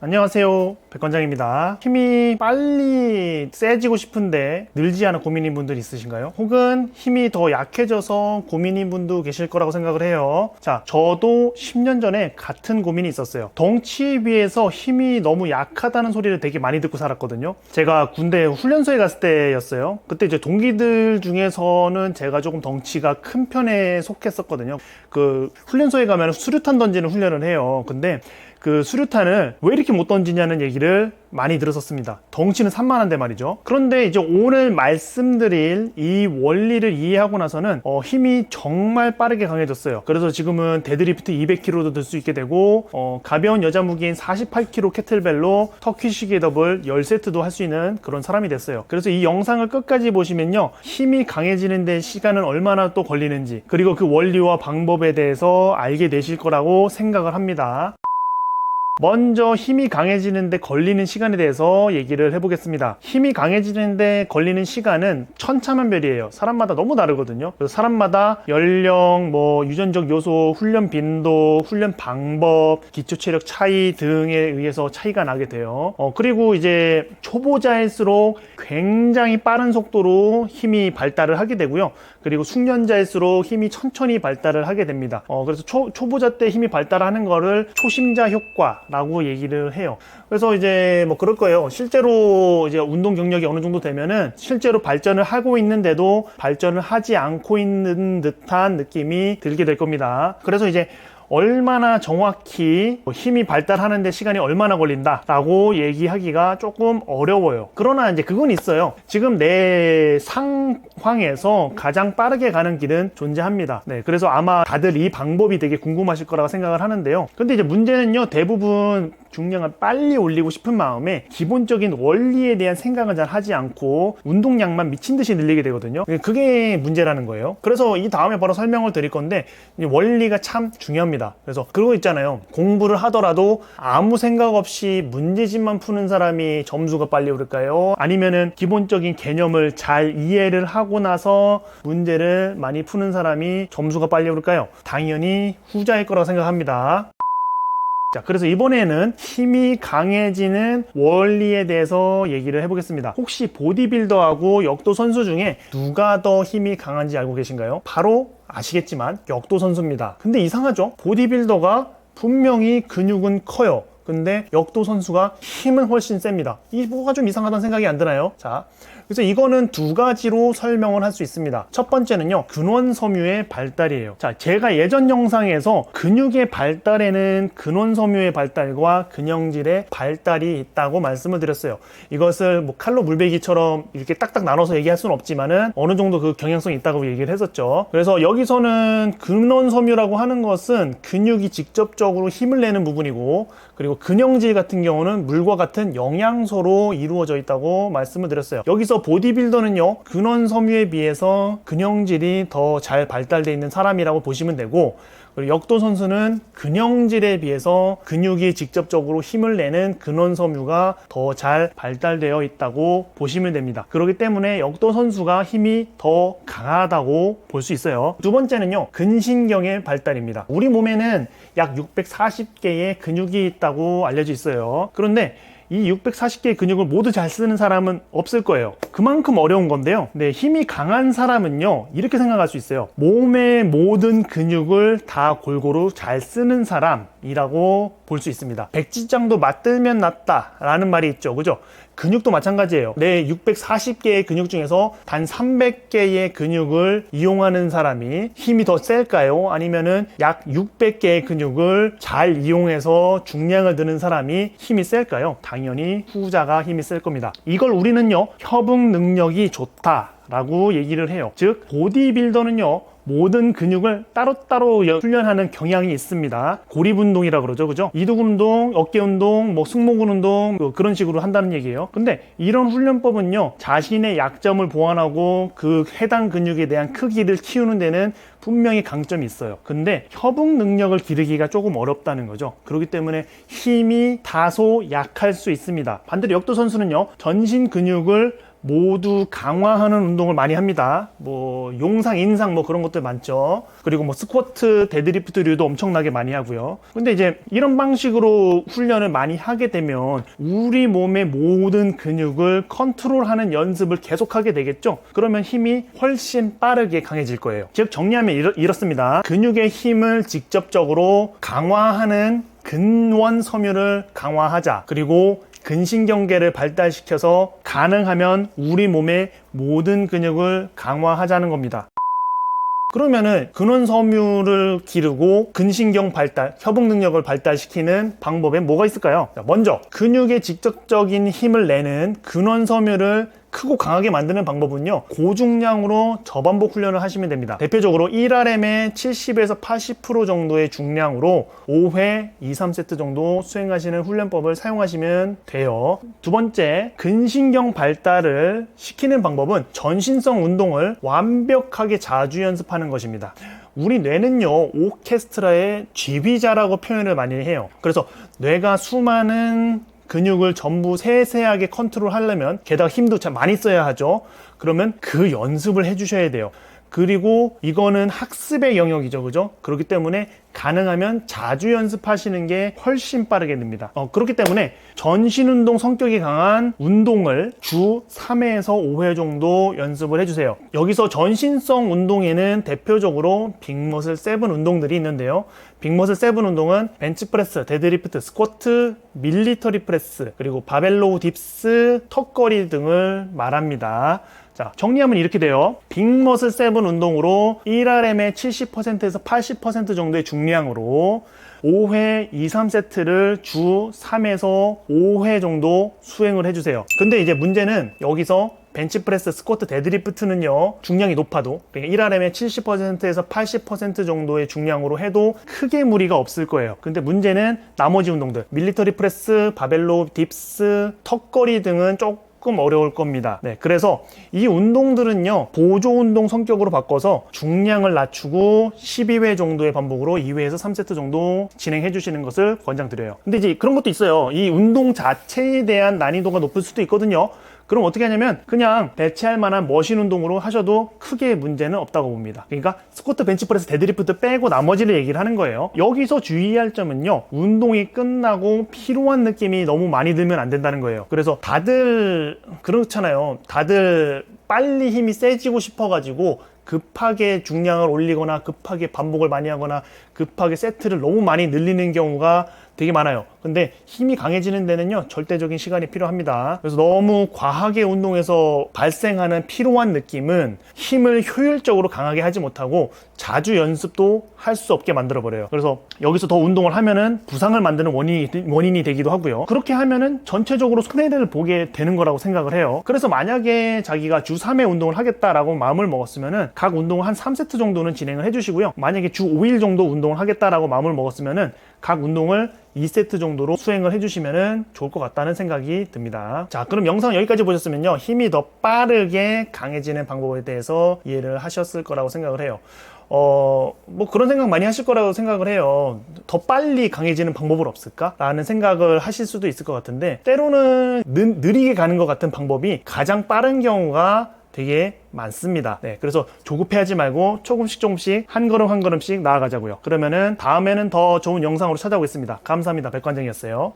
안녕하세요, 백관장입니다. 힘이 빨리 세지고 싶은데 늘지 않아 고민인 분들 있으신가요? 혹은 힘이 더 약해져서 고민인 분도 계실 거라고 생각을 해요. 자, 저도 10년 전에 같은 고민이 있었어요. 덩치에 비해서 힘이 너무 약하다는 소리를 되게 많이 듣고 살았거든요. 제가 군대 훈련소에 갔을 때였어요. 그때 이제 동기들 중에서는 제가 조금 덩치가 큰 편에 속했었거든요. 그 훈련소에 가면 수류탄 던지는 훈련을 해요. 근데 그 수류탄을 왜 이렇게 못 던지냐는 얘기를 많이 들었었습니다. 덩치는 산만한데 말이죠. 그런데 이제 오늘 말씀드릴 이 원리를 이해하고 나서는 힘이 정말 빠르게 강해졌어요. 그래서 지금은 데드리프트 200kg도 들 수 있게 되고 가벼운 여자 무기인 48kg 캐틀벨로 터키시 겟업을 10세트도 할 수 있는 그런 사람이 됐어요. 그래서 이 영상을 끝까지 보시면요, 힘이 강해지는데 시간은 얼마나 또 걸리는지, 그리고 그 원리와 방법에 대해서 알게 되실 거라고 생각을 합니다. 먼저 힘이 강해지는데 걸리는 시간에 대해서 얘기를 해보겠습니다. 힘이 강해지는데 걸리는 시간은 천차만별이에요. 사람마다 너무 다르거든요. 그래서 사람마다 연령, 유전적 요소, 훈련 빈도, 훈련 방법, 기초 체력 차이 등에 의해서 차이가 나게 돼요. 그리고 이제 초보자일수록 굉장히 빠른 속도로 힘이 발달을 하게 되고요. 그리고 숙련자일수록 힘이 천천히 발달을 하게 됩니다. 그래서 초보자 때 힘이 발달하는 거를 초심자 효과라고 얘기를 해요. 그래서 이제 그럴 거예요. 실제로 이제 운동 경력이 어느 정도 되면은 실제로 발전을 하고 있는데도 발전을 하지 않고 있는 듯한 느낌이 들게 될 겁니다. 그래서 이제 얼마나 정확히 힘이 발달하는데 시간이 얼마나 걸린다 라고 얘기하기가 조금 어려워요. 그러나 이제 그건 있어요. 지금 내 상황에서 가장 빠르게 가는 길은 존재합니다. 네, 그래서 아마 다들 이 방법이 되게 궁금하실 거라고 생각을 하는데요. 근데 이제 문제는요, 대부분 중량을 빨리 올리고 싶은 마음에 기본적인 원리에 대한 생각을 잘 하지 않고 운동량만 미친 듯이 늘리게 되거든요. 그게 문제라는 거예요. 그래서 이 다음에 바로 설명을 드릴 건데, 원리가 참 중요합니다. 그래서 그거 있잖아요. 공부를 하더라도 아무 생각 없이 문제집만 푸는 사람이 점수가 빨리 오를까요? 아니면은 기본적인 개념을 잘 이해를 하고 나서 문제를 많이 푸는 사람이 점수가 빨리 오를까요? 당연히 후자일 거라고 생각합니다. 자, 그래서 이번에는 힘이 강해지는 원리에 대해서 얘기를 해보겠습니다. 혹시 보디빌더하고 역도 선수 중에 누가 더 힘이 강한지 알고 계신가요? 바로 아시겠지만 역도 선수입니다. 근데 이상하죠? 보디빌더가 분명히 근육은 커요. 근데 역도 선수가 힘은 훨씬 셉니다. 이 뭐가 좀 이상하다는 생각이 안 드나요? 자, 그래서 이거는 두 가지로 설명을 할 수 있습니다. 첫 번째는요, 근원섬유의 발달이에요. 자, 제가 예전 영상에서 근육의 발달에는 근원섬유의 발달과 근형질의 발달이 있다고 말씀을 드렸어요. 이것을 칼로 물베기처럼 이렇게 딱딱 나눠서 얘기할 수는 없지만은 어느 정도 그 경향성이 있다고 얘기를 했었죠. 그래서 여기서는 근원섬유라고 하는 것은 근육이 직접적으로 힘을 내는 부분이고, 그리고 근형질 같은 경우는 물과 같은 영양소로 이루어져 있다고 말씀을 드렸어요. 여기서 보디빌더는요, 근원섬유에 비해서 근형질이 더 잘 발달되어 있는 사람이라고 보시면 되고, 그리고 역도 선수는 근형질에 비해서 근육이 직접적으로 힘을 내는 근원섬유가 더 잘 발달되어 있다고 보시면 됩니다. 그렇기 때문에 역도 선수가 힘이 더 강하다고 볼 수 있어요. 두 번째는요, 근신경의 발달입니다. 우리 몸에는 약 640개의 근육이 있다고 알려져 있어요. 그런데 이 640개의 근육을 모두 잘 쓰는 사람은 없을 거예요. 그만큼 어려운 건데요. 네, 힘이 강한 사람은요, 이렇게 생각할 수 있어요. 몸의 모든 근육을 다 골고루 잘 쓰는 사람이라고 볼 수 있습니다. 백지장도 맞들면 낫다 라는 말이 있죠. 그죠? 근육도 마찬가지예요. 내 640개의 근육 중에서 단 300개의 근육을 이용하는 사람이 힘이 더 셀까요? 아니면은 약 600개의 근육을 잘 이용해서 중량을 드는 사람이 힘이 셀까요? 당연히 후자가 힘이 셀 겁니다. 이걸 우리는요, 협응 능력이 좋다라고 얘기를 해요. 즉, 보디빌더는요, 모든 근육을 따로따로 훈련하는 경향이 있습니다. 고립운동이라고 그러죠. 그죠? 이두근운동, 어깨운동, 승모근 운동, 그런 식으로 한다는 얘기예요. 근데 이런 훈련법은요, 자신의 약점을 보완하고 그 해당 근육에 대한 크기를 키우는 데는 분명히 강점이 있어요. 근데 협응 능력을 기르기가 조금 어렵다는 거죠. 그렇기 때문에 힘이 다소 약할 수 있습니다. 반대로 역도 선수는요, 전신 근육을 모두 강화하는 운동을 많이 합니다. 뭐 용상, 인상 뭐 그런 것들 많죠. 그리고 뭐 스쿼트, 데드리프트류도 엄청나게 많이 하고요. 근데 이제 이런 방식으로 훈련을 많이 하게 되면 우리 몸의 모든 근육을 컨트롤하는 연습을 계속하게 되겠죠. 그러면 힘이 훨씬 빠르게 강해질 거예요. 즉 정리하면 이렇습니다. 근육의 힘을 직접적으로 강화하는 근원 섬유를 강화하자. 그리고 근신경계를 발달시켜서 가능하면 우리 몸의 모든 근육을 강화하자는 겁니다. 그러면은 근원 섬유를 기르고 근신경 발달, 협응 능력을 발달시키는 방법에 뭐가 있을까요? 먼저 근육에 직접적인 힘을 내는 근원 섬유를 크고 강하게 만드는 방법은요, 고중량으로 저반복 훈련을 하시면 됩니다. 대표적으로 1RM의 70에서 80% 정도의 중량으로 5회 2, 3세트 정도 수행하시는 훈련법을 사용하시면 돼요. 두 번째, 근신경 발달을 시키는 방법은 전신성 운동을 완벽하게 자주 연습하는 것입니다. 우리 뇌는요, 오케스트라의 지휘자라고 표현을 많이 해요. 그래서 뇌가 수많은 근육을 전부 세세하게 컨트롤 하려면, 게다가 힘도 참 많이 써야 하죠. 그러면 그 연습을 해주셔야 돼요. 그리고 이거는 학습의 영역이죠, 그죠? 그렇기 때문에 가능하면 자주 연습하시는 게 훨씬 빠르게 됩니다. 그렇기 때문에 전신운동 성격이 강한 운동을 주 3회에서 5회 정도 연습을 해주세요. 여기서 전신성 운동에는 대표적으로 빅머슬 7 운동들이 있는데요. 빅머슬 7 운동은 벤치프레스, 데드리프트, 스쿼트, 밀리터리 프레스, 그리고 바벨로우 딥스, 턱걸이 등을 말합니다. 자, 정리하면 이렇게 돼요. 빅머슬 7 운동으로 1RM의 70%에서 80% 정도의 중량으로 5회 2, 3세트를 주 3에서 5회 정도 수행을 해주세요. 근데 이제 문제는 여기서 벤치프레스, 스쿼트, 데드리프트는요, 중량이 높아도 1RM의 70%에서 80% 정도의 중량으로 해도 크게 무리가 없을 거예요. 근데 문제는 나머지 운동들, 밀리터리 프레스, 바벨로우 딥스, 턱걸이 등은 조금 어려울 겁니다. 네, 그래서 이 운동들은요, 보조 운동 성격으로 바꿔서 중량을 낮추고 12회 정도의 반복으로 2회에서 3세트 정도 진행해 주시는 것을 권장드려요. 근데 이제 그런 것도 있어요. 이 운동 자체에 대한 난이도가 높을 수도 있거든요. 그럼 어떻게 하냐면 그냥 대체할 만한 머신 운동으로 하셔도 크게 문제는 없다고 봅니다. 그러니까 스쿼트, 벤치프레스, 데드리프트 빼고 나머지를 얘기를 하는 거예요. 여기서 주의할 점은요, 운동이 끝나고 피로한 느낌이 너무 많이 들면 안 된다는 거예요. 그래서 다들 그렇잖아요. 다들 빨리 힘이 세지고 싶어가지고 급하게 중량을 올리거나 급하게 반복을 많이 하거나 급하게 세트를 너무 많이 늘리는 경우가 되게 많아요. 근데 힘이 강해지는 데는요, 절대적인 시간이 필요합니다. 그래서 너무 과하게 운동해서 발생하는 피로한 느낌은 힘을 효율적으로 강하게 하지 못하고 자주 연습도 할 수 없게 만들어 버려요. 그래서 여기서 더 운동을 하면은 부상을 만드는 원인이 되기도 하고요. 그렇게 하면은 전체적으로 손해를 보게 되는 거라고 생각을 해요. 그래서 만약에 자기가 주 3회 운동을 하겠다라고 마음을 먹었으면은 각 운동을 한 3세트 정도는 진행을 해주시고요. 만약에 주 5일 정도 운동을 하겠다라고 마음을 먹었으면은 각 운동을 2세트 정도로 수행을 해주시면 좋을 것 같다는 생각이 듭니다. 자, 그럼 영상 여기까지 보셨으면요, 힘이 더 빠르게 강해지는 방법에 대해서 이해를 하셨을 거라고 생각을 해요. 뭐 그런 생각 많이 하실 거라고 생각을 해요. 더 빨리 강해지는 방법은 없을까? 라는 생각을 하실 수도 있을 것 같은데, 때로는 느리게 가는 것 같은 방법이 가장 빠른 경우가 되게 많습니다. 네, 그래서 조급해하지 말고 조금씩 한 걸음씩 나아가자고요. 그러면은 다음에는 더 좋은 영상으로 찾아오겠습니다. 감사합니다. 백관장이었어요.